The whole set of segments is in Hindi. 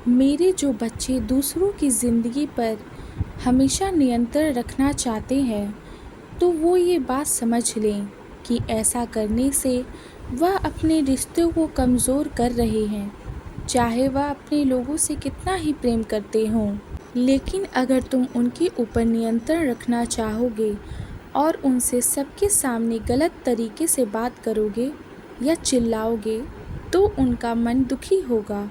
मेरे जो बच्चे दूसरों की ज़िंदगी पर हमेशा नियंत्रण रखना चाहते हैं, तो वो ये बात समझ लें कि ऐसा करने से वह अपने रिश्तों को कमज़ोर कर रहे हैं, चाहे वह अपने लोगों से कितना ही प्रेम करते हों। लेकिन अगर तुम उनके ऊपर नियंत्रण रखना चाहोगे और उनसे सबके सामने गलत तरीके से बात करोगे या चिल्लाओगे, तो उनका मन दुखी होगा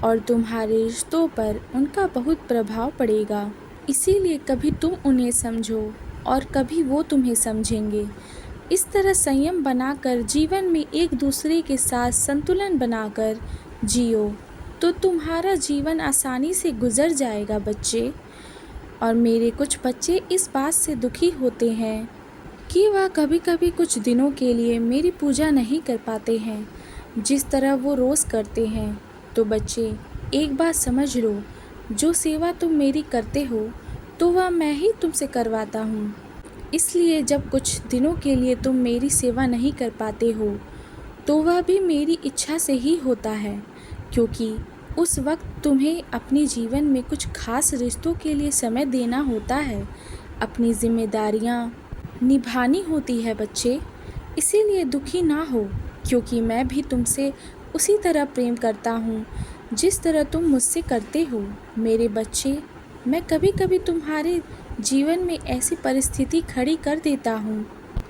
और तुम्हारे रिश्तों पर उनका बहुत प्रभाव पड़ेगा। इसीलिए कभी तुम उन्हें समझो और कभी वो तुम्हें समझेंगे। इस तरह संयम बनाकर जीवन में एक दूसरे के साथ संतुलन बनाकर जियो, तो तुम्हारा जीवन आसानी से गुजर जाएगा बच्चे। और मेरे कुछ बच्चे इस बात से दुखी होते हैं कि वह कभी-कभी कुछ दिनों के लिए मेरी पूजा नहीं कर पाते हैं, जिस तरह वो रोज़ करते हैं। तो बच्चे, एक बात समझ लो, जो सेवा तुम मेरी करते हो, तो वह मैं ही तुमसे करवाता हूँ। इसलिए जब कुछ दिनों के लिए तुम मेरी सेवा नहीं कर पाते हो, तो वह भी मेरी इच्छा से ही होता है, क्योंकि उस वक्त तुम्हें अपने जीवन में कुछ खास रिश्तों के लिए समय देना होता है, अपनी जिम्मेदारियाँ निभानी होती है बच्चे। इसीलिए दुखी ना हो, क्योंकि मैं भी तुमसे उसी तरह प्रेम करता हूँ जिस तरह तुम मुझसे करते हो। मेरे बच्चे, मैं कभी कभी तुम्हारे जीवन में ऐसी परिस्थिति खड़ी कर देता हूँ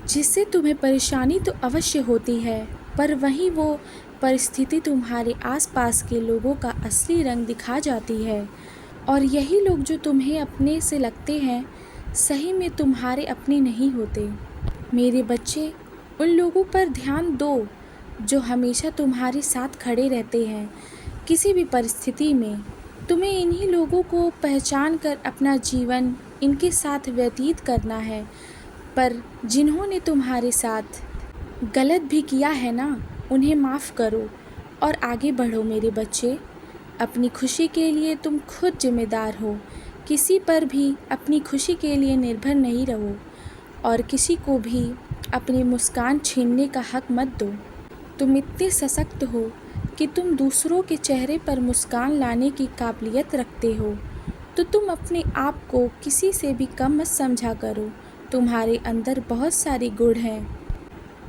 जिससे तुम्हें परेशानी तो अवश्य होती है, पर वहीं वो परिस्थिति तुम्हारे आसपास के लोगों का असली रंग दिखा जाती है। और यही लोग जो तुम्हें अपने से लगते हैं, सही में तुम्हारे अपने नहीं होते। मेरे बच्चे, उन लोगों पर ध्यान दो जो हमेशा तुम्हारे साथ खड़े रहते हैं किसी भी परिस्थिति में। तुम्हें इन्हीं लोगों को पहचान कर अपना जीवन इनके साथ व्यतीत करना है। पर जिन्होंने तुम्हारे साथ गलत भी किया है ना, उन्हें माफ़ करो और आगे बढ़ो मेरे बच्चे। अपनी खुशी के लिए तुम खुद जिम्मेदार हो, किसी पर भी अपनी खुशी के लिए निर्भर नहीं रहो और किसी को भी अपनी मुस्कान छीनने का हक मत दो। तुम इतने सशक्त हो कि तुम दूसरों के चेहरे पर मुस्कान लाने की काबिलियत रखते हो, तो तुम अपने आप को किसी से भी कम मत समझा करो। तुम्हारे अंदर बहुत सारे गुण हैं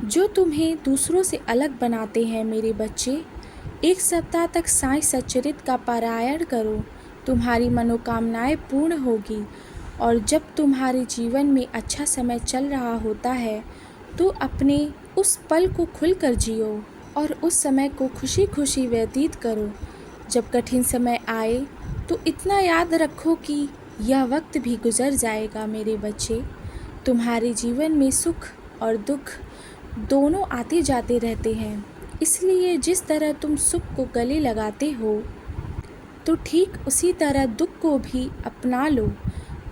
जो तुम्हें दूसरों से अलग बनाते हैं मेरे बच्चे। एक सप्ताह तक साईं सच्चरित का पारायण करो, तुम्हारी मनोकामनाएं पूर्ण होगी। और जब तुम्हारे जीवन में अच्छा समय चल रहा होता है, तो अपने उस पल को खुलकर जियो और उस समय को खुशी खुशी व्यतीत करो। जब कठिन समय आए, तो इतना याद रखो कि यह वक्त भी गुजर जाएगा मेरे बच्चे। तुम्हारे जीवन में सुख और दुख दोनों आते जाते रहते हैं, इसलिए जिस तरह तुम सुख को गले लगाते हो, तो ठीक उसी तरह दुख को भी अपना लो,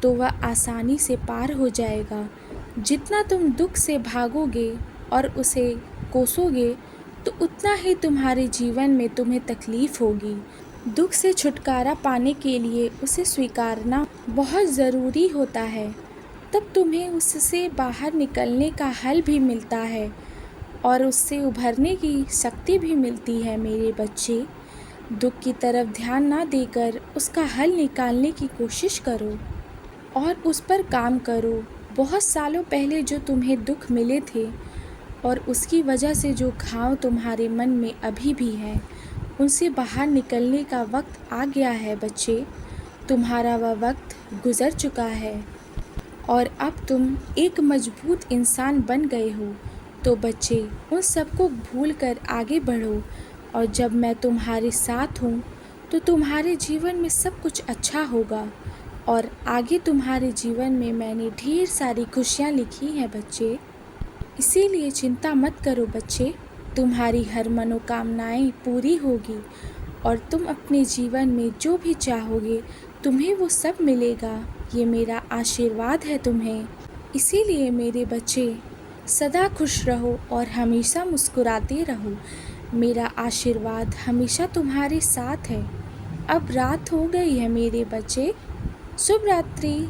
तो वह आसानी से पार हो जाएगा। जितना तुम दुख से भागोगे और उसे कोसोगे, तो उतना ही तुम्हारे जीवन में तुम्हें तकलीफ होगी। दुख से छुटकारा पाने के लिए उसे स्वीकारना बहुत ज़रूरी होता है, तब तुम्हें उससे बाहर निकलने का हल भी मिलता है और उससे उभरने की शक्ति भी मिलती है मेरे बच्चे। दुख की तरफ ध्यान ना देकर उसका हल निकालने की कोशिश करो और उस पर काम करो। बहुत सालों पहले जो तुम्हें दुख मिले थे और उसकी वजह से जो घाव तुम्हारे मन में अभी भी हैं, उनसे बाहर निकलने का वक्त आ गया है बच्चे। तुम्हारा वह वक्त गुजर चुका है और अब तुम एक मजबूत इंसान बन गए हो। तो बच्चे, उन सबको भूलकर आगे बढ़ो और जब मैं तुम्हारे साथ हूँ, तो तुम्हारे जीवन में सब कुछ अच्छा होगा। और आगे तुम्हारे जीवन में मैंने ढेर सारी खुशियाँ लिखी हैं बच्चे। इसीलिए चिंता मत करो बच्चे, तुम्हारी हर मनोकामनाएं पूरी होगी और तुम अपने जीवन में जो भी चाहोगे, तुम्हें वो सब मिलेगा। ये मेरा आशीर्वाद है तुम्हें। इसीलिए मेरे बच्चे, सदा खुश रहो और हमेशा मुस्कुराते रहो। मेरा आशीर्वाद हमेशा तुम्हारे साथ है। अब रात हो गई है मेरे बच्चे। शुभ रात्रि।